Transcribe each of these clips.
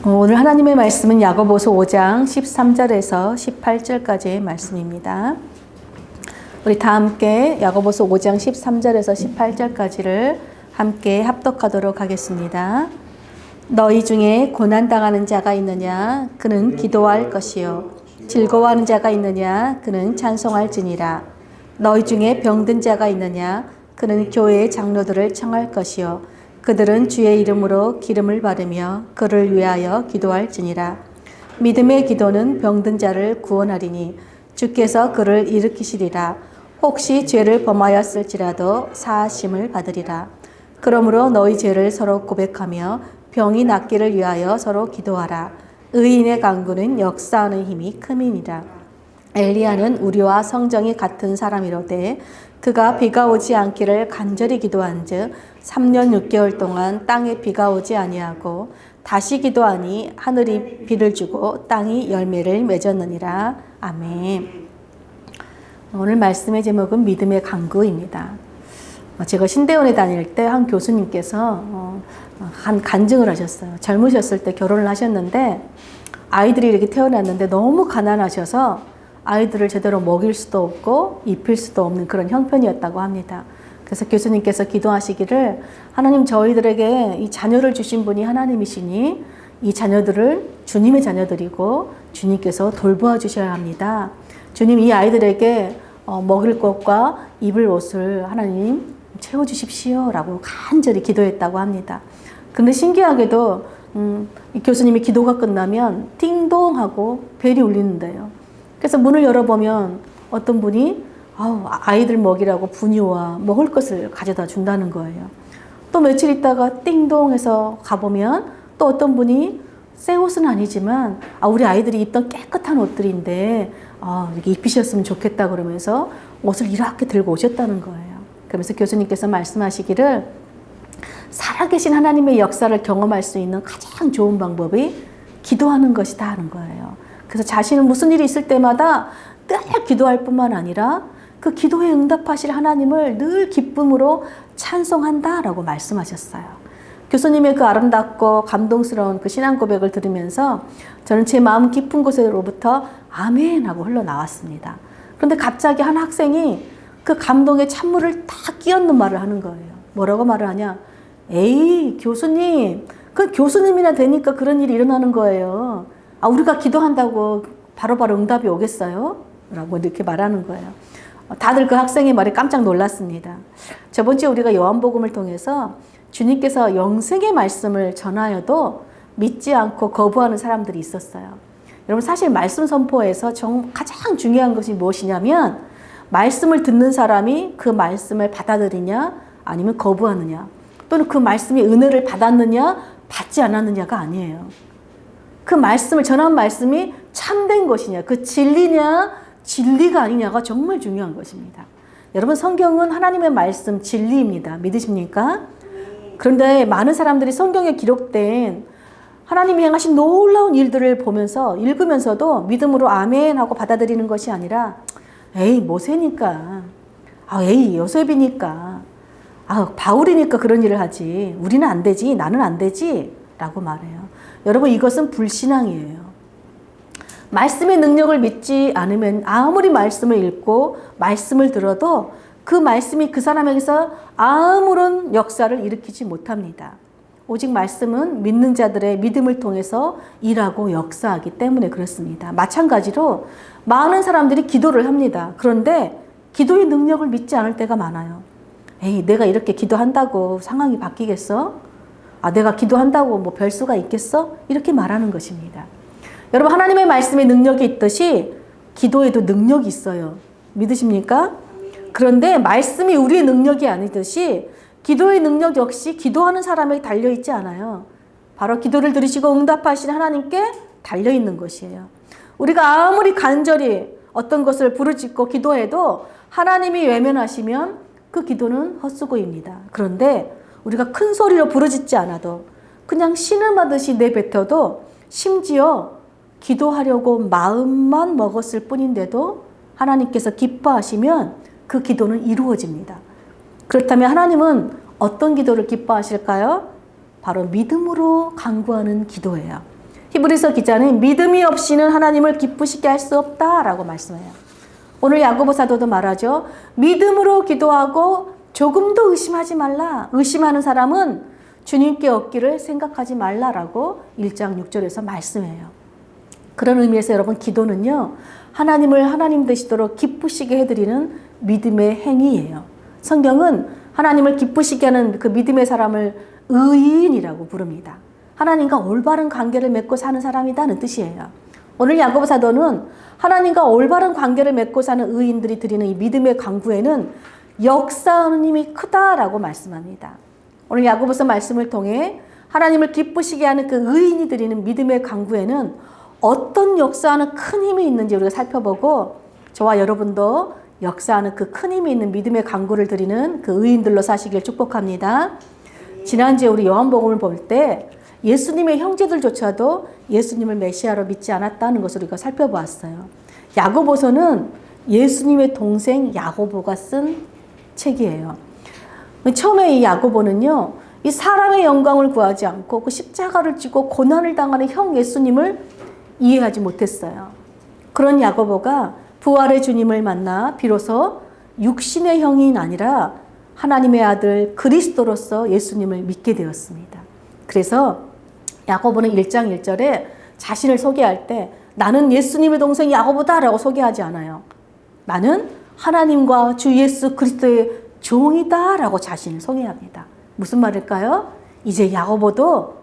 오늘 하나님의 말씀은 야고보서 5장 13절에서 18절까지의 말씀입니다. 우리 다 함께 야고보서 5장 13절에서 18절까지를 함께 합독하도록 하겠습니다. 너희 중에 고난당하는 자가 있느냐? 그는 기도할 것이요. 즐거워하는 자가 있느냐? 그는 찬송할지니라. 너희 중에 병든 자가 있느냐? 그는 교회의 장로들을 청할 것이요. 그들은 주의 이름으로 기름을 바르며 그를 위하여 기도할지니라. 믿음의 기도는 병든 자를 구원하리니 주께서 그를 일으키시리라. 혹시 죄를 범하였을지라도 사하심을 받으리라. 그러므로 너희 죄를 서로 고백하며 병이 낫기를 위하여 서로 기도하라. 의인의 간구는 역사하는 힘이 큼이니라. 엘리야는 우리와 성정이 같은 사람이로되 그가 비가 오지 않기를 간절히 기도한즉 3년 6개월 동안 땅에 비가 오지 아니하고 다시 기도하니 하늘이 비를 주고 땅이 열매를 맺었느니라. 아멘. 오늘 말씀의 제목은 믿음의 간구입니다. 제가 신대원에 다닐 때 한 교수님께서 한 간증을 하셨어요. 젊으셨을 때 결혼을 하셨는데 아이들이 이렇게 태어났는데 너무 가난하셔서 아이들을 제대로 먹일 수도 없고 입힐 수도 없는 그런 형편이었다고 합니다. 그래서 교수님께서 기도하시기를 하나님, 저희들에게 이 자녀를 주신 분이 하나님이시니 이 자녀들을 주님의 자녀들이고 주님께서 돌보아 주셔야 합니다. 주님, 이 아이들에게 먹을 것과 입을 옷을 하나님 채워주십시오 라고 간절히 기도했다고 합니다. 근데 신기하게도 이 교수님이 기도가 끝나면 띵동 하고 벨이 울리는데요. 그래서 문을 열어보면 어떤 분이 아이들 먹이라고 분유와 먹을 것을 가져다 준다는 거예요. 또 며칠 있다가 띵동 해서 가보면 또 어떤 분이 새 옷은 아니지만 우리 아이들이 입던 깨끗한 옷들인데 이렇게 입히셨으면 좋겠다 그러면서 옷을 이렇게 들고 오셨다는 거예요. 그러면서 교수님께서 말씀하시기를 살아계신 하나님의 역사를 경험할 수 있는 가장 좋은 방법이 기도하는 것이다 하는 거예요. 그래서 자신은 무슨 일이 있을 때마다 늘 기도할 뿐만 아니라 그 기도에 응답하실 하나님을 늘 기쁨으로 찬송한다라고 말씀하셨어요. 교수님의 그 아름답고 감동스러운 그 신앙 고백을 들으면서 저는 제 마음 깊은 곳으로부터 아멘 하고 흘러나왔습니다. 그런데 갑자기 한 학생이 그 감동의 찬물을 다 끼얹는 말을 하는 거예요. 뭐라고 말을 하냐? 에이, 교수님, 그 교수님이나 되니까 그런 일이 일어나는 거예요. 우리가 기도한다고 바로바로 응답이 오겠어요? 라고 이렇게 말하는 거예요. 다들 그 학생의 말에 깜짝 놀랐습니다. 저번 주에 우리가 요한복음을 통해서 주님께서 영생의 말씀을 전하여도 믿지 않고 거부하는 사람들이 있었어요. 여러분, 사실 말씀 선포에서 가장 중요한 것이 무엇이냐면 말씀을 듣는 사람이 그 말씀을 받아들이냐 아니면 거부하느냐, 또는 그 말씀의 은혜를 받았느냐 받지 않았느냐가 아니에요. 그 말씀을 전한 말씀이 참된 것이냐, 그 진리냐 진리가 아니냐가 정말 중요한 것입니다. 여러분, 성경은 하나님의 말씀 진리입니다. 믿으십니까? 그런데 많은 사람들이 성경에 기록된 하나님이 행하신 놀라운 일들을 보면서 읽으면서도 믿음으로 아멘 하고 받아들이는 것이 아니라 에이, 모세니까, 에이, 요셉이니까, 바울이니까 그런 일을 하지, 우리는 안 되지, 나는 안 되지 라고 말해요. 여러분, 이것은 불신앙이에요. 말씀의 능력을 믿지 않으면 아무리 말씀을 읽고 말씀을 들어도 그 말씀이 그 사람에게서 아무런 역사를 일으키지 못합니다. 오직 말씀은 믿는 자들의 믿음을 통해서 일하고 역사하기 때문에 그렇습니다. 마찬가지로 많은 사람들이 기도를 합니다. 그런데 기도의 능력을 믿지 않을 때가 많아요. 에이, 내가 이렇게 기도한다고 상황이 바뀌겠어? 내가 기도한다고 뭐 별수가 있겠어? 이렇게 말하는 것입니다. 여러분, 하나님의 말씀에 능력이 있듯이 기도에도 능력이 있어요. 믿으십니까? 그런데 말씀이 우리의 능력이 아니듯이 기도의 능력 역시 기도하는 사람에게 달려있지 않아요. 바로 기도를 들으시고 응답하신 하나님께 달려있는 것이에요. 우리가 아무리 간절히 어떤 것을 부르짖고 기도해도 하나님이 외면하시면 그 기도는 헛수고입니다. 그런데 우리가 큰 소리로 부르짖지 않아도 그냥 신음하듯이 내뱉어도 심지어 기도하려고 마음만 먹었을 뿐인데도 하나님께서 기뻐하시면 그 기도는 이루어집니다. 그렇다면 하나님은 어떤 기도를 기뻐하실까요? 바로 믿음으로 간구하는 기도예요. 히브리서 기자는 믿음이 없이는 하나님을 기쁘시게 할 수 없다라고 말씀해요. 오늘 야고보 사도도 말하죠. 믿음으로 기도하고 조금도 의심하지 말라. 의심하는 사람은 주님께 얻기를 생각하지 말라라고 1장 6절에서 말씀해요. 그런 의미에서 여러분 기도는요. 하나님을 하나님 되시도록 기쁘시게 해드리는 믿음의 행위예요. 성경은 하나님을 기쁘시게 하는 그 믿음의 사람을 의인이라고 부릅니다. 하나님과 올바른 관계를 맺고 사는 사람이다는 뜻이에요. 오늘 야고보 사도는 하나님과 올바른 관계를 맺고 사는 의인들이 드리는 이 믿음의 간구에는 역사하는 힘이 크다라고 말씀합니다. 오늘 야고보서 말씀을 통해 하나님을 기쁘시게 하는 그 의인이 드리는 믿음의 간구에는 어떤 역사하는 큰 힘이 있는지 우리가 살펴보고 저와 여러분도 역사하는 그 큰 힘이 있는 믿음의 간구를 드리는 그 의인들로 사시길 축복합니다. 지난주에 우리 요한복음을 볼 때 예수님의 형제들조차도 예수님을 메시아로 믿지 않았다는 것을 우리가 살펴보았어요. 야고보서는 예수님의 동생 야고보가 쓴 책이에요. 처음에 이 야고보는요, 이 사람의 영광을 구하지 않고 그 십자가를 지고 고난을 당하는 형 예수님을 이해하지 못했어요. 그런 야고보가 부활의 주님을 만나 비로소 육신의 형이 아니라 하나님의 아들 그리스도로서 예수님을 믿게 되었습니다. 그래서 야고보는 1장 1절에 자신을 소개할 때 나는 예수님의 동생 야고보다라고 소개하지 않아요. 나는 하나님과 주 예수 그리스도의 종이다라고 자신을 소개합니다. 무슨 말일까요? 이제 야고보도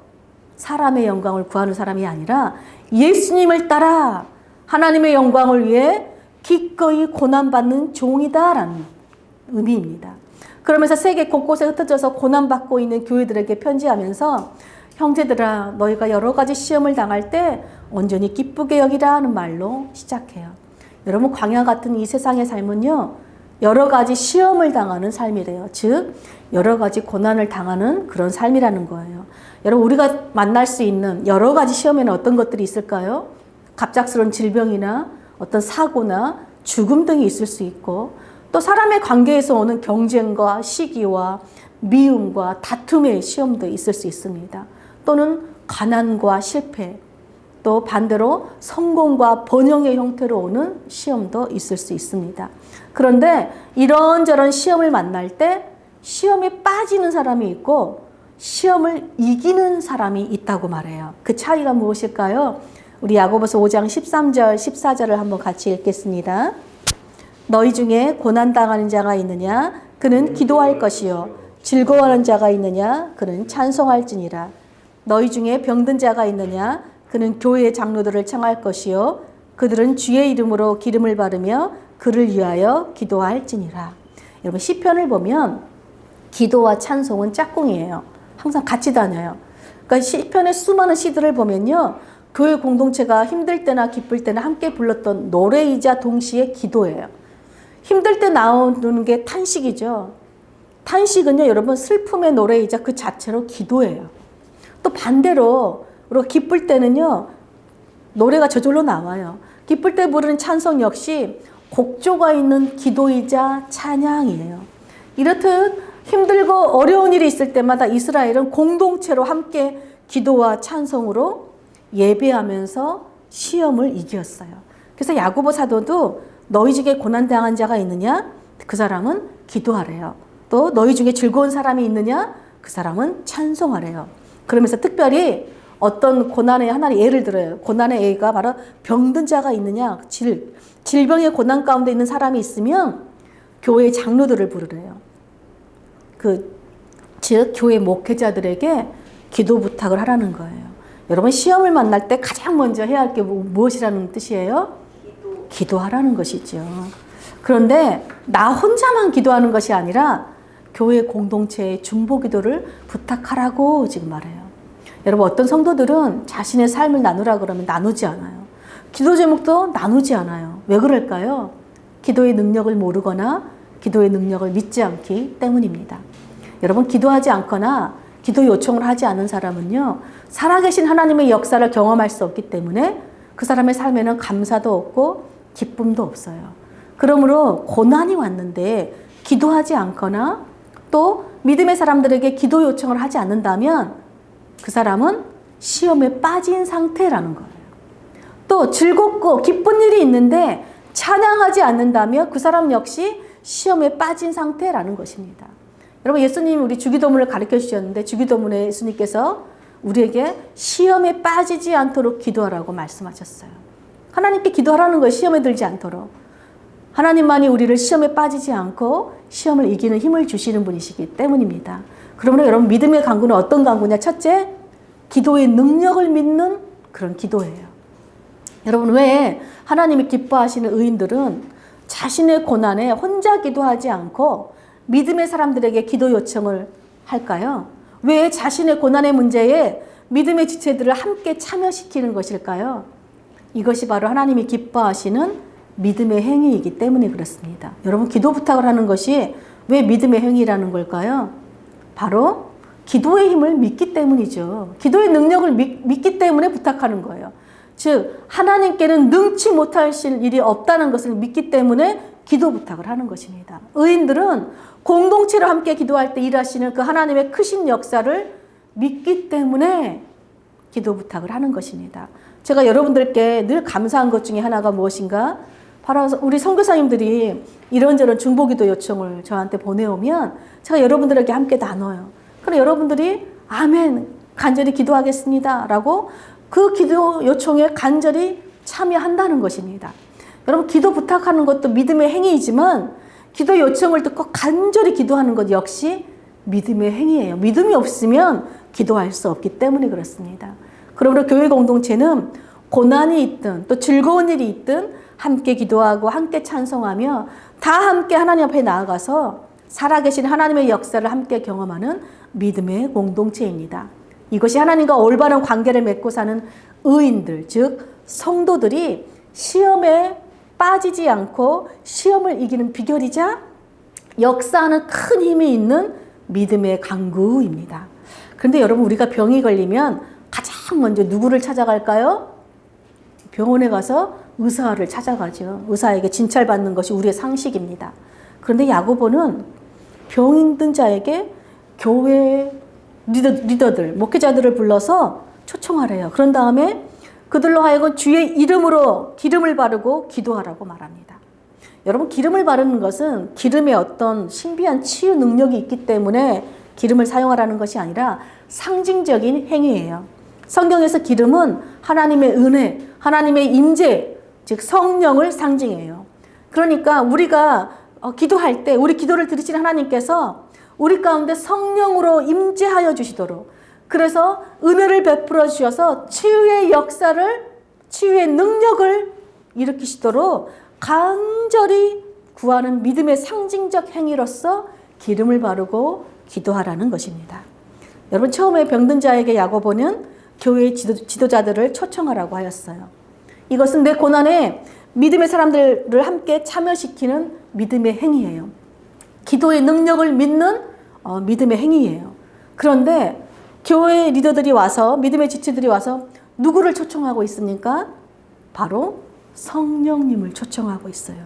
사람의 영광을 구하는 사람이 아니라 예수님을 따라 하나님의 영광을 위해 기꺼이 고난받는 종이다라는 의미입니다. 그러면서 세계 곳곳에 흩어져서 고난받고 있는 교회들에게 편지하면서 형제들아 너희가 여러 가지 시험을 당할 때 온전히 기쁘게 여기라 하는 말로 시작해요. 여러분 광야 같은 이 세상의 삶은요. 여러 가지 시험을 당하는 삶이래요. 즉 여러 가지 고난을 당하는 그런 삶이라는 거예요. 여러분 우리가 만날 수 있는 여러 가지 시험에는 어떤 것들이 있을까요? 갑작스러운 질병이나 어떤 사고나 죽음 등이 있을 수 있고 또 사람의 관계에서 오는 경쟁과 시기와 미움과 다툼의 시험도 있을 수 있습니다. 또는 가난과 실패, 또 반대로 성공과 번영의 형태로 오는 시험도 있을 수 있습니다. 그런데 이런저런 시험을 만날 때 시험에 빠지는 사람이 있고 시험을 이기는 사람이 있다고 말해요. 그 차이가 무엇일까요? 우리 야고보서 5장 13절, 14절을 한번 같이 읽겠습니다. 너희 중에 고난당하는 자가 있느냐? 그는 기도할 것이요. 즐거워하는 자가 있느냐? 그는 찬송할지니라. 너희 중에 병든 자가 있느냐? 그는 교회의 장로들을 청할 것이요. 그들은 주의 이름으로 기름을 바르며 그를 위하여 기도할지니라. 여러분 시편을 보면 기도와 찬송은 짝꿍이에요. 항상 같이 다녀요. 그러니까 시편의 수많은 시들을 보면요. 교회 공동체가 힘들 때나 기쁠 때나 함께 불렀던 노래이자 동시에 기도예요. 힘들 때 나오는 게 탄식이죠. 탄식은요, 여러분 슬픔의 노래이자 그 자체로 기도예요. 또 반대로 우리가 기쁠 때는요, 노래가 저절로 나와요. 기쁠 때 부르는 찬송 역시 곡조가 있는 기도이자 찬양이에요. 이렇듯 힘들고 어려운 일이 있을 때마다 이스라엘은 공동체로 함께 기도와 찬송으로 예배하면서 시험을 이겼어요. 그래서 야고보 사도도 너희 중에 고난당한 자가 있느냐? 그 사람은 기도하래요. 또 너희 중에 즐거운 사람이 있느냐? 그 사람은 찬송하래요. 그러면서 특별히 어떤 고난의 하나의 예를 들어요. 고난의 예가 바로 병든 자가 있느냐? 질병의 고난 가운데 있는 사람이 있으면 교회 장로들을 부르래요. 즉 교회 목회자들에게 기도 부탁을 하라는 거예요. 여러분 시험을 만날 때 가장 먼저 해야 할 게 무엇이라는 뜻이에요? 기도하라는 것이죠. 그런데 나 혼자만 기도하는 것이 아니라 교회 공동체의 중보 기도를 부탁하라고 지금 말해요. 여러분 어떤 성도들은 자신의 삶을 나누라 그러면 나누지 않아요. 기도 제목도 나누지 않아요. 왜 그럴까요? 기도의 능력을 모르거나 기도의 능력을 믿지 않기 때문입니다. 여러분 기도하지 않거나 기도 요청을 하지 않은 사람은요. 살아계신 하나님의 역사를 경험할 수 없기 때문에 그 사람의 삶에는 감사도 없고 기쁨도 없어요. 그러므로 고난이 왔는데 기도하지 않거나 또 믿음의 사람들에게 기도 요청을 하지 않는다면 그 사람은 시험에 빠진 상태라는 거예요. 또 즐겁고 기쁜 일이 있는데 찬양하지 않는다면 그 사람 역시 시험에 빠진 상태라는 것입니다. 여러분, 예수님 우리 주기도문을 가르쳐 주셨는데 주기도문에 예수님께서 우리에게 시험에 빠지지 않도록 기도하라고 말씀하셨어요. 하나님께 기도하라는 거예요. 시험에 들지 않도록. 하나님만이 우리를 시험에 빠지지 않고 시험을 이기는 힘을 주시는 분이시기 때문입니다. 그러므로 여러분, 믿음의 강구는 어떤 강구냐? 첫째, 기도의 능력을 믿는 그런 기도예요. 여러분, 왜 하나님이 기뻐하시는 의인들은 자신의 고난에 혼자 기도하지 않고 믿음의 사람들에게 기도 요청을 할까요? 왜 자신의 고난의 문제에 믿음의 지체들을 함께 참여시키는 것일까요? 이것이 바로 하나님이 기뻐하시는 믿음의 행위이기 때문에 그렇습니다. 여러분, 기도 부탁을 하는 것이 왜 믿음의 행위라는 걸까요? 바로 기도의 힘을 믿기 때문이죠. 기도의 능력을 믿기 때문에 부탁하는 거예요. 즉, 하나님께는 능치 못하실 일이 없다는 것을 믿기 때문에 기도 부탁을 하는 것입니다. 의인들은 공동체로 함께 기도할 때 일하시는 그 하나님의 크신 역사를 믿기 때문에 기도 부탁을 하는 것입니다. 제가 여러분들께 늘 감사한 것 중에 하나가 무엇인가? 바로 우리 선교사님들이 이런저런 중보기도 요청을 저한테 보내오면 제가 여러분들에게 함께 나눠요. 그럼 여러분들이 아멘, 간절히 기도하겠습니다 라고 그 기도 요청에 간절히 참여한다는 것입니다. 여러분, 기도 부탁하는 것도 믿음의 행위이지만 기도 요청을 듣고 간절히 기도하는 것 역시 믿음의 행위예요. 믿음이 없으면 기도할 수 없기 때문에 그렇습니다. 그러므로 교회 공동체는 고난이 있든 또 즐거운 일이 있든 함께 기도하고 함께 찬송하며 다 함께 하나님 앞에 나아가서 살아계신 하나님의 역사를 함께 경험하는 믿음의 공동체입니다. 이것이 하나님과 올바른 관계를 맺고 사는 의인들, 즉 성도들이 시험에 빠지지 않고 시험을 이기는 비결이자 역사하는 큰 힘이 있는 믿음의 강구입니다. 그런데 여러분, 우리가 병이 걸리면 가장 먼저 누구를 찾아갈까요? 병원에 가서 의사를 찾아가죠. 의사에게 진찰받는 것이 우리의 상식입니다. 그런데 야고보는 병 든 자에게 교회 리더들, 목회자들을 불러서 초청하래요. 그런 다음에 그들로 하여금 주의 이름으로 기름을 바르고 기도하라고 말합니다. 여러분, 기름을 바르는 것은 기름에 어떤 신비한 치유 능력이 있기 때문에 기름을 사용하라는 것이 아니라 상징적인 행위예요. 성경에서 기름은 하나님의 은혜, 하나님의 임재, 즉 성령을 상징해요. 그러니까 우리가 기도할 때 우리 기도를 들으시는 하나님께서 우리 가운데 성령으로 임재하여 주시도록, 그래서 은혜를 베풀어 주셔서 치유의 역사를, 치유의 능력을 일으키시도록 간절히 구하는 믿음의 상징적 행위로서 기름을 바르고 기도하라는 것입니다. 여러분, 처음에 병든 자에게 야고보는 교회의 지도자들을 초청하라고 하였어요. 이것은 내 고난에 믿음의 사람들을 함께 참여시키는 믿음의 행위예요. 기도의 능력을 믿는 믿음의 행위예요. 그런데 교회 리더들이 와서, 믿음의 지체들이 와서 누구를 초청하고 있습니까? 바로 성령님을 초청하고 있어요.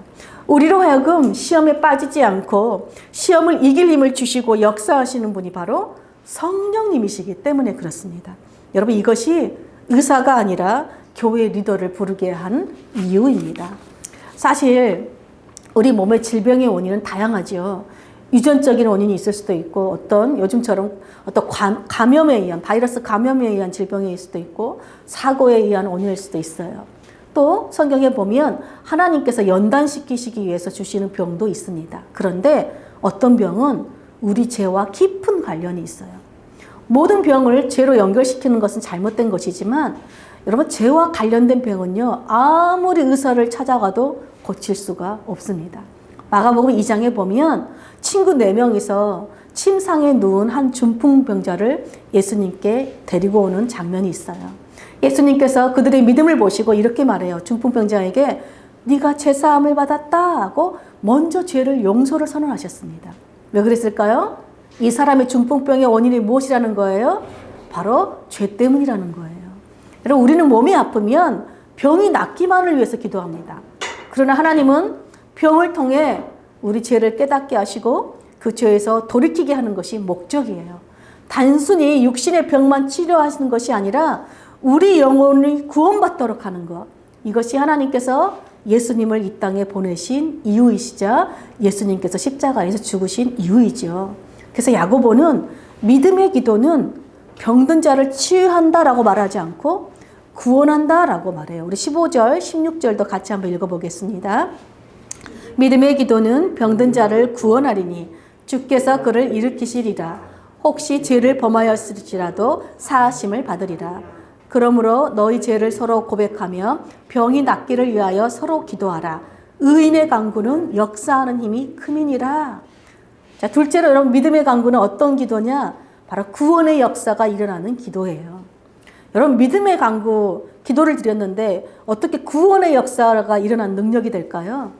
우리로 하여금 시험에 빠지지 않고 시험을 이길 힘을 주시고 역사하시는 분이 바로 성령님이시기 때문에 그렇습니다. 여러분, 이것이 의사가 아니라 교회 리더를 부르게 한 이유입니다. 사실 우리 몸의 질병의 원인은 다양하죠. 유전적인 원인이 있을 수도 있고, 요즘처럼 어떤 감염에 의한, 바이러스 감염에 의한 질병일 수도 있고, 사고에 의한 원인일 수도 있어요. 또 성경에 보면 하나님께서 연단시키시기 위해서 주시는 병도 있습니다. 그런데 어떤 병은 우리 죄와 깊은 관련이 있어요. 모든 병을 죄로 연결시키는 것은 잘못된 것이지만, 여러분, 죄와 관련된 병은요, 아무리 의사를 찾아가도 고칠 수가 없습니다. 마가복음 2장에 보면 친구 4명이서 침상에 누운 한 중풍병자를 예수님께 데리고 오는 장면이 있어요. 예수님께서 그들의 믿음을 보시고 이렇게 말해요. 중풍병자에게 네가 죄사함을 받았다 하고 먼저 죄를 용서를 선언하셨습니다. 왜 그랬을까요? 이 사람의 중풍병의 원인이 무엇이라는 거예요? 바로 죄 때문이라는 거예요. 여러분, 우리는 몸이 아프면 병이 낫기만을 위해서 기도합니다. 그러나 하나님은 병을 통해 우리 죄를 깨닫게 하시고 그 죄에서 돌이키게 하는 것이 목적이에요. 단순히 육신의 병만 치료하시는 것이 아니라 우리 영혼을 구원받도록 하는 것. 이것이 하나님께서 예수님을 이 땅에 보내신 이유이시자 예수님께서 십자가에서 죽으신 이유이죠. 그래서 야고보는 믿음의 기도는 병든 자를 치유한다라고 말하지 않고 구원한다라고 말해요. 우리 15절, 16절도 같이 한번 읽어보겠습니다. 믿음의 기도는 병든 자를 구원하리니 주께서 그를 일으키시리라. 혹시 죄를 범하였을지라도 사하심을 받으리라. 그러므로 너희 죄를 서로 고백하며 병이 낫기를 위하여 서로 기도하라. 의인의 간구는 역사하는 힘이 크미니라. 자, 둘째로 여러분 믿음의 간구는 어떤 기도냐? 바로 구원의 역사가 일어나는 기도예요. 여러분 믿음의 간구 기도를 드렸는데 어떻게 구원의 역사가 일어나는 능력이 될까요?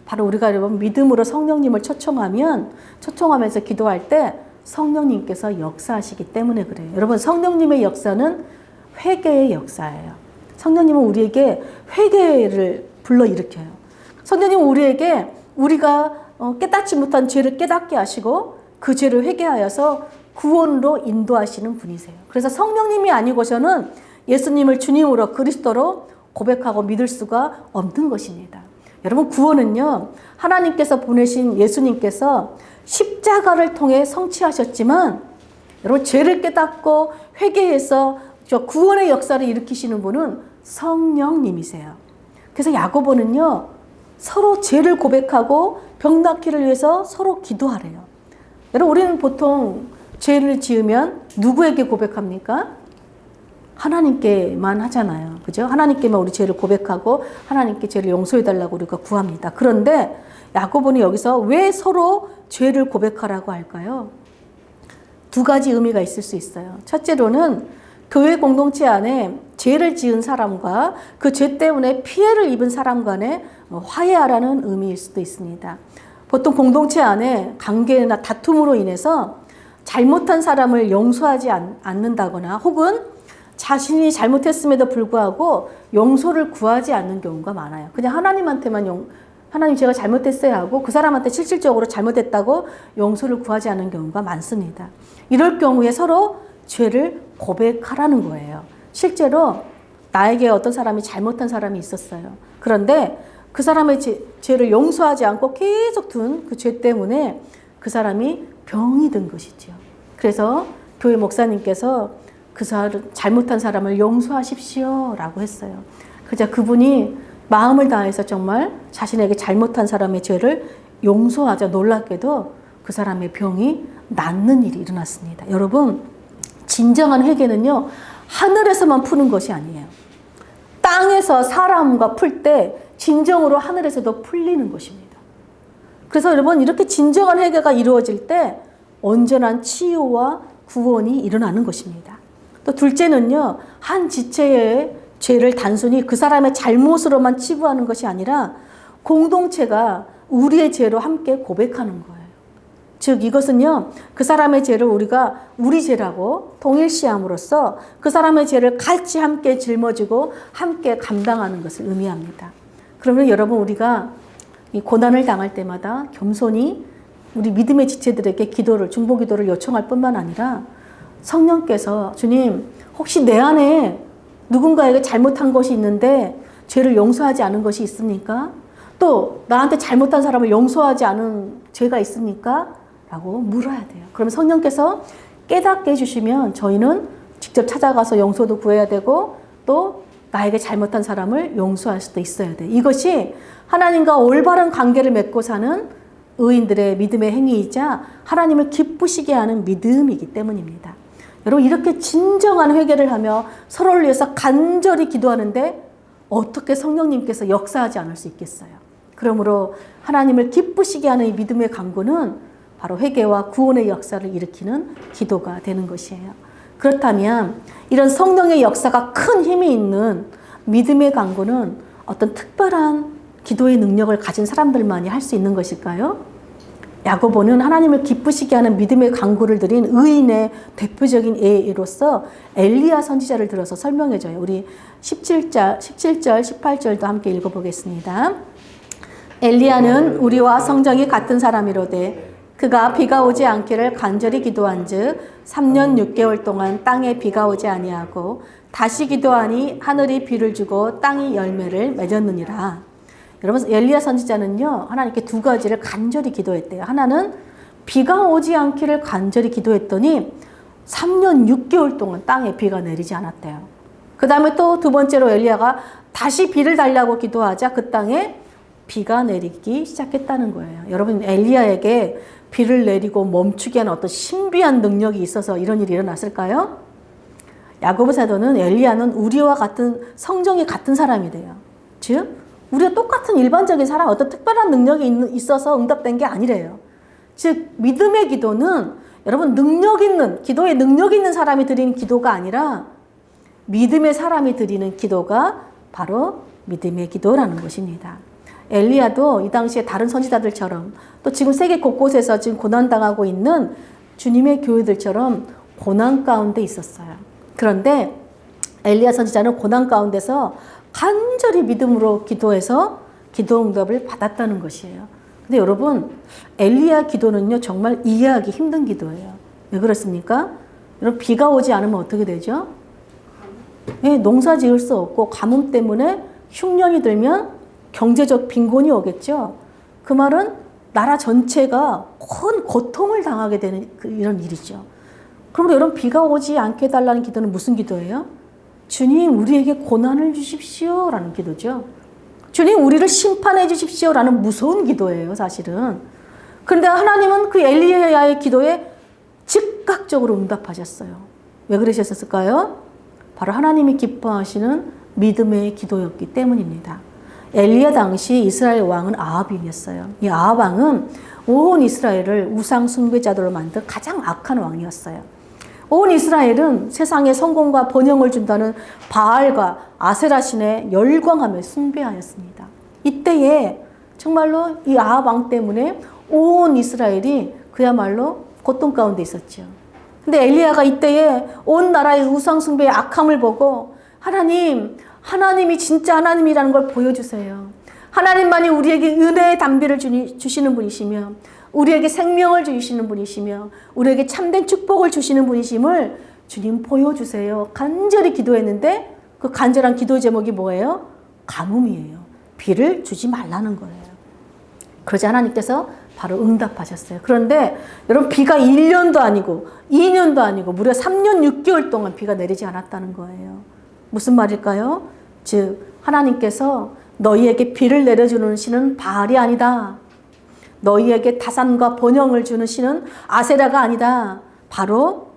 바로 우리가 여러분 믿음으로 성령님을 초청하면서 기도할 때 성령님께서 역사하시기 때문에 그래요. 여러분 성령님의 역사는 회개의 역사예요. 성령님은 우리에게 회개를 불러일으켜요. 성령님은 우리에게 우리가 깨닫지 못한 죄를 깨닫게 하시고 그 죄를 회개하여서 구원으로 인도하시는 분이세요. 그래서 성령님이 아니고서는 예수님을 주님으로 그리스도로 고백하고 믿을 수가 없는 것입니다. 여러분 구원은요 하나님께서 보내신 예수님께서 십자가를 통해 성취하셨지만 여러분 죄를 깨닫고 회개해서 저 구원의 역사를 일으키시는 분은 성령님이세요. 그래서 야고보는요 서로 죄를 고백하고 병 낫기를 위해서 서로 기도하래요. 여러분 우리는 보통 죄를 지으면 누구에게 고백합니까? 하나님께만 하잖아요. 그죠? 하나님께만 우리 죄를 고백하고 하나님께 죄를 용서해달라고 우리가 구합니다. 그런데 야고보는 여기서 왜 서로 죄를 고백하라고 할까요? 두 가지 의미가 있을 수 있어요. 첫째로는 교회 공동체 안에 죄를 지은 사람과 그 죄 때문에 피해를 입은 사람 간에 화해하라는 의미일 수도 있습니다. 보통 공동체 안에 관계나 다툼으로 인해서 잘못한 사람을 용서하지 않는다거나 혹은 자신이 잘못했음에도 불구하고 용서를 구하지 않는 경우가 많아요. 그냥 하나님한테만 하나님 제가 잘못했어야 하고 그 사람한테 실질적으로 잘못했다고 용서를 구하지 않는 경우가 많습니다. 이럴 경우에 서로 죄를 고백하라는 거예요. 실제로 나에게 어떤 사람이 잘못한 사람이 있었어요. 그런데 그 사람의 죄를 용서하지 않고 계속 둔 그 죄 때문에 그 사람이 병이 든 것이죠. 그래서 교회 목사님께서 그 사람 잘못한 사람을 용서하십시오 라고 했어요. 그저 그분이 마음을 다해서 정말 자신에게 잘못한 사람의 죄를 용서하자 놀랍게도 그 사람의 병이 낫는 일이 일어났습니다. 여러분 진정한 회개는요 하늘에서만 푸는 것이 아니에요. 땅에서 사람과 풀 때 진정으로 하늘에서도 풀리는 것입니다. 그래서 여러분 이렇게 진정한 회개가 이루어질 때 온전한 치유와 구원이 일어나는 것입니다. 또 둘째는요 한 지체의 죄를 단순히 그 사람의 잘못으로만 치부하는 것이 아니라 공동체가 우리의 죄로 함께 고백하는 거예요. 즉 이것은요 그 사람의 죄를 우리가 우리 죄라고 동일시함으로써 그 사람의 죄를 같이 함께 짊어지고 함께 감당하는 것을 의미합니다. 그러면 여러분 우리가 이 고난을 당할 때마다 겸손히 우리 믿음의 지체들에게 기도를 중보 기도를 요청할 뿐만 아니라 성령께서 주님 혹시 내 안에 누군가에게 잘못한 것이 있는데 죄를 용서하지 않은 것이 있습니까? 또 나한테 잘못한 사람을 용서하지 않은 죄가 있습니까? 라고 물어야 돼요. 그러면 성령께서 깨닫게 해주시면 저희는 직접 찾아가서 용서도 구해야 되고 또 나에게 잘못한 사람을 용서할 수도 있어야 돼. 이것이 하나님과 올바른 관계를 맺고 사는 의인들의 믿음의 행위이자 하나님을 기쁘시게 하는 믿음이기 때문입니다. 여러분 이렇게 진정한 회개를 하며 서로를 위해서 간절히 기도하는데 어떻게 성령님께서 역사하지 않을 수 있겠어요. 그러므로 하나님을 기쁘시게 하는 이 믿음의 간구는 바로 회개와 구원의 역사를 일으키는 기도가 되는 것이에요. 그렇다면 이런 성령의 역사가 큰 힘이 있는 믿음의 간구는 어떤 특별한 기도의 능력을 가진 사람들만이 할 수 있는 것일까요? 야고보는 하나님을 기쁘시게 하는 믿음의 간구를 드린 의인의 대표적인 예로서 엘리야 선지자를 들어서 설명해줘요. 우리 17절, 18절도 함께 읽어보겠습니다. 엘리야는 우리와 성정이 같은 사람이로되 그가 비가 오지 않기를 간절히 기도한즉 3년 6개월 동안 땅에 비가 오지 아니하고 다시 기도하니 하늘이 비를 주고 땅이 열매를 맺었느니라. 여러분 엘리야 선지자는요 하나님께 두 가지를 간절히 기도했대요. 하나는 비가 오지 않기를 간절히 기도했더니 3년 6개월 동안 땅에 비가 내리지 않았대요. 그 다음에 또 두 번째로 엘리야가 다시 비를 달라고 기도하자 그 땅에 비가 내리기 시작했다는 거예요. 여러분 엘리야에게 비를 내리고 멈추게 하는 어떤 신비한 능력이 있어서 이런 일이 일어났을까요? 야고보 사도는 엘리야는 우리와 같은 성정이 같은 사람이 돼요. 즉 우리가 똑같은 일반적인 사람 어떤 특별한 능력이 있어서 응답된 게 아니래요. 즉 믿음의 기도는 여러분 능력 있는 기도에 능력 있는 사람이 드리는 기도가 아니라 믿음의 사람이 드리는 기도가 바로 믿음의 기도라는 것입니다. 엘리야도 이 당시에 다른 선지자들처럼 또 지금 세계 곳곳에서 지금 고난당하고 있는 주님의 교회들처럼 고난 가운데 있었어요. 그런데 엘리야 선지자는 고난 가운데서 간절히 믿음으로 기도해서 기도 응답을 받았다는 것이에요. 근데 여러분 엘리야 기도는요 정말 이해하기 힘든 기도예요. 왜 그렇습니까? 여러분 비가 오지 않으면 어떻게 되죠? 예, 농사 지을 수 없고 가뭄 때문에 흉년이 들면 경제적 빈곤이 오겠죠. 그 말은 나라 전체가 큰 고통을 당하게 되는 이런 일이죠. 그러므로 여러분 비가 오지 않게 해달라는 기도는 무슨 기도예요? 주님 우리에게 고난을 주십시오 라는 기도죠. 주님 우리를 심판해 주십시오 라는 무서운 기도예요 사실은. 그런데 하나님은 그 엘리야의 기도에 즉각적으로 응답하셨어요. 왜 그러셨을까요? 바로 하나님이 기뻐하시는 믿음의 기도였기 때문입니다. 엘리야 당시 이스라엘 왕은 아합이었어요. 이 아합 왕은 온 이스라엘을 우상 숭배자들로 만든 가장 악한 왕이었어요. 온 이스라엘은 세상에 성공과 번영을 준다는 바알과 아세라 신에 열광하며 숭배하였습니다. 이때에 정말로 이 아합 왕 때문에 온 이스라엘이 그야말로 고통 가운데 있었죠. 근데 엘리야가 이때에 온 나라의 우상 숭배의 악함을 보고 하나님이 진짜 하나님이라는 걸 보여주세요. 하나님만이 우리에게 은혜의 담비를 주시는 분이시며 우리에게 생명을 주시는 분이시며 우리에게 참된 축복을 주시는 분이심을 주님 보여주세요. 간절히 기도했는데 그 간절한 기도 제목이 뭐예요? 가뭄이에요. 비를 주지 말라는 거예요. 그러자 하나님께서 바로 응답하셨어요. 그런데 여러분 비가 1년도 아니고 2년도 아니고 무려 3년 6개월 동안 비가 내리지 않았다는 거예요. 무슨 말일까요? 즉 하나님께서 너희에게 비를 내려주는 신은 바알이 아니다. 너희에게 다산과 번영을 주는 신은 아세라가 아니다. 바로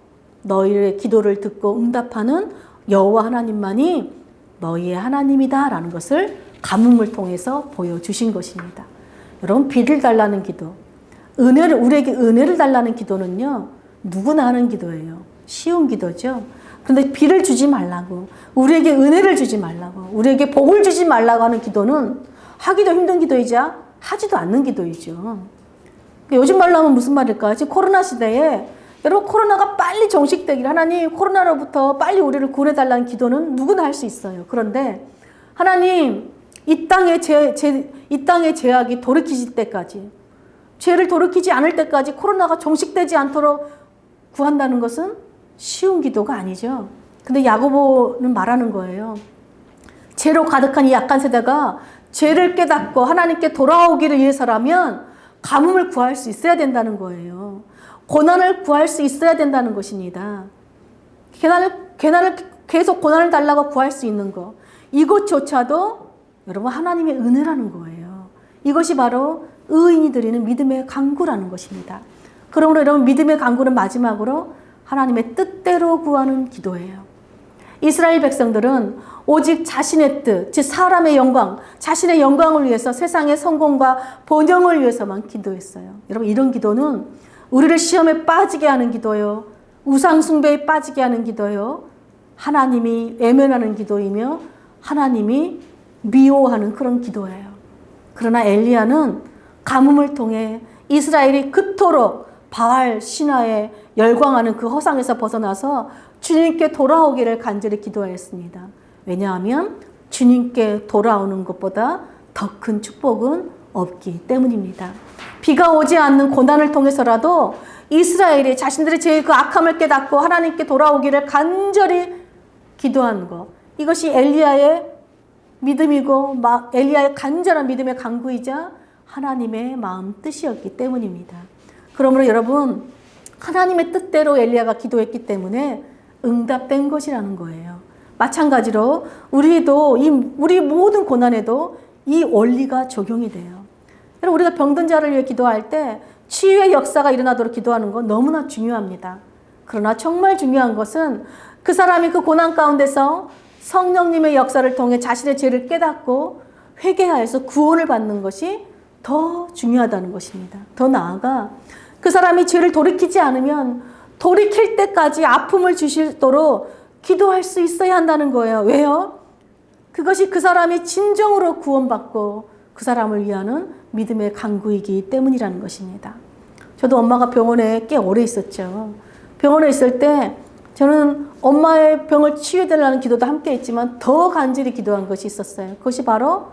너희의 기도를 듣고 응답하는 여호와 하나님만이 너희의 하나님이다 라는 것을 가뭄을 통해서 보여주신 것입니다. 여러분 비를 달라는 기도, 우리에게 은혜를 달라는 기도는요 누구나 하는 기도예요. 쉬운 기도죠. 그런데 비를 주지 말라고, 우리에게 은혜를 주지 말라고, 우리에게 복을 주지 말라고 하는 기도는 하기도 힘든 기도이자 하지도 않는 기도이죠. 요즘 말로 하면 무슨 말일까요? 지금 코로나 시대에 여러분 코로나가 빨리 종식되기를, 하나님 코로나로부터 빨리 우리를 구해달라는 기도는 누구나 할 수 있어요. 그런데 하나님 이 땅의 죄악이 돌이키실 때까지, 죄를 돌이키지 않을 때까지 코로나가 종식되지 않도록 구한다는 것은 쉬운 기도가 아니죠. 근데 야고보는 말하는 거예요. 죄로 가득한 이 약한 세대가 죄를 깨닫고 하나님께 돌아오기를 위해서라면 가뭄을 구할 수 있어야 된다는 거예요. 고난을 구할 수 있어야 된다는 것입니다. 계속 고난을 달라고 구할 수 있는 것, 이것조차도 여러분 하나님의 은혜라는 거예요. 이것이 바로 의인이 드리는 믿음의 간구라는 것입니다. 그러므로 여러분 믿음의 간구는 마지막으로 하나님의 뜻대로 구하는 기도예요. 이스라엘 백성들은 오직 자신의 뜻, 즉 사람의 영광, 자신의 영광을 위해서 세상의 성공과 번영을 위해서만 기도했어요. 여러분 이런 기도는 우리를 시험에 빠지게 하는 기도요, 우상 숭배에 빠지게 하는 기도요, 하나님이 외면하는 기도이며 하나님이 미워하는 그런 기도예요. 그러나 엘리야는 가뭄을 통해 이스라엘이 그토록 바알 신화에 열광하는 그 허상에서 벗어나서 주님께 돌아오기를 간절히 기도하였습니다. 왜냐하면 주님께 돌아오는 것보다 더 큰 축복은 없기 때문입니다. 비가 오지 않는 고난을 통해서라도 이스라엘이 자신들의 죄의 그 악함을 깨닫고 하나님께 돌아오기를 간절히 기도한 것. 이것이 엘리야의 믿음이고 엘리야의 간절한 믿음의 강구이자 하나님의 마음 뜻이었기 때문입니다. 그러므로 여러분, 하나님의 뜻대로 엘리야가 기도했기 때문에 응답된 것이라는 거예요. 마찬가지로 우리도 우리 모든 고난에도 이 원리가 적용이 돼요. 여러분, 우리가 병든 자를 위해 기도할 때 치유의 역사가 일어나도록 기도하는 건 너무나 중요합니다. 그러나 정말 중요한 것은 그 사람이 그 고난 가운데서 성령님의 역사를 통해 자신의 죄를 깨닫고 회개하여서 구원을 받는 것이 더 중요하다는 것입니다. 더 나아가 그 사람이 죄를 돌이키지 않으면 돌이킬 때까지 아픔을 주시도록 기도할 수 있어야 한다는 거예요. 왜요? 그것이 그 사람이 진정으로 구원받고 그 사람을 위하는 믿음의 강구이기 때문이라는 것입니다. 저도 엄마가 병원에 꽤 오래 있었죠. 병원에 있을 때 저는 엄마의 병을 치유해달라는 기도도 함께 했지만 더 간절히 기도한 것이 있었어요. 그것이 바로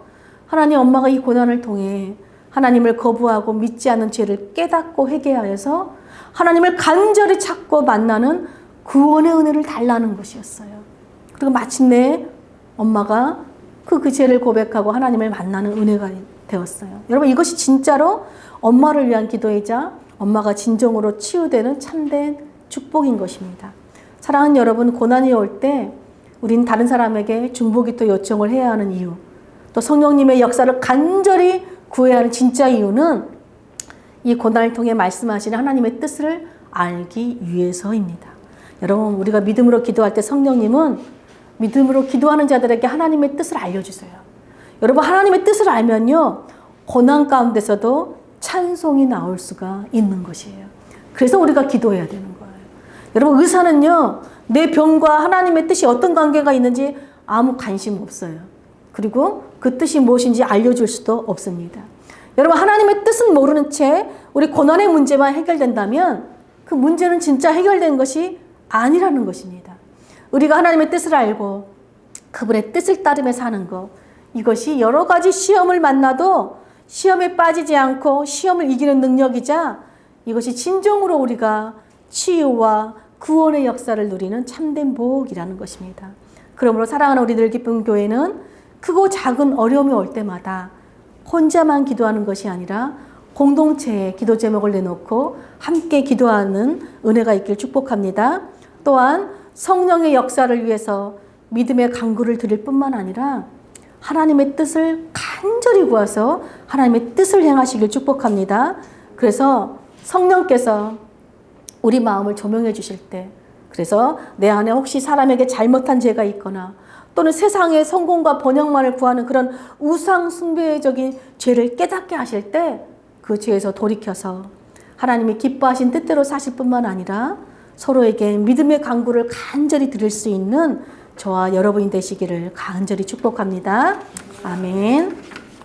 하나님, 엄마가 이 고난을 통해 하나님을 거부하고 믿지 않는 죄를 깨닫고 회개하여서 하나님을 간절히 찾고 만나는 구원의 은혜를 달라는 것이었어요. 그리고 마침내 엄마가 그 죄를 고백하고 하나님을 만나는 은혜가 되었어요. 여러분, 이것이 진짜로 엄마를 위한 기도이자 엄마가 진정으로 치유되는 참된 축복인 것입니다. 사랑하는 여러분, 고난이 올 때 우린 다른 사람에게 중보기도 요청을 해야 하는 이유, 또 성령님의 역사를 간절히 구해야 하는 진짜 이유는 이 고난을 통해 말씀하시는 하나님의 뜻을 알기 위해서입니다. 여러분, 우리가 믿음으로 기도할 때 성령님은 믿음으로 기도하는 자들에게 하나님의 뜻을 알려주세요. 여러분, 하나님의 뜻을 알면요, 고난 가운데서도 찬송이 나올 수가 있는 것이에요. 그래서 우리가 기도해야 되는 거예요. 여러분, 의사는요, 내 병과 하나님의 뜻이 어떤 관계가 있는지 아무 관심 없어요. 그리고 그 뜻이 무엇인지 알려줄 수도 없습니다. 여러분, 하나님의 뜻은 모르는 채 우리 고난의 문제만 해결된다면 그 문제는 진짜 해결된 것이 아니라는 것입니다. 우리가 하나님의 뜻을 알고 그분의 뜻을 따르며 사는 것, 이것이 여러 가지 시험을 만나도 시험에 빠지지 않고 시험을 이기는 능력이자 이것이 진정으로 우리가 치유와 구원의 역사를 누리는 참된 복이라는 것입니다. 그러므로 사랑하는 우리들 기쁨 교회는 크고 작은 어려움이 올 때마다 혼자만 기도하는 것이 아니라 공동체에 기도 제목을 내놓고 함께 기도하는 은혜가 있길 축복합니다. 또한 성령의 역사를 위해서 믿음의 간구를 드릴 뿐만 아니라 하나님의 뜻을 간절히 구하서 하나님의 뜻을 행하시길 축복합니다. 그래서 성령께서 우리 마음을 조명해 주실 때, 그래서 내 안에 혹시 사람에게 잘못한 죄가 있거나 또는 세상의 성공과 번영만을 구하는 그런 우상 숭배적인 죄를 깨닫게 하실 때 그 죄에서 돌이켜서 하나님이 기뻐하신 뜻대로 사실 뿐만 아니라 서로에게 믿음의 간구를 간절히 드릴 수 있는 저와 여러분이 되시기를 간절히 축복합니다. 아멘.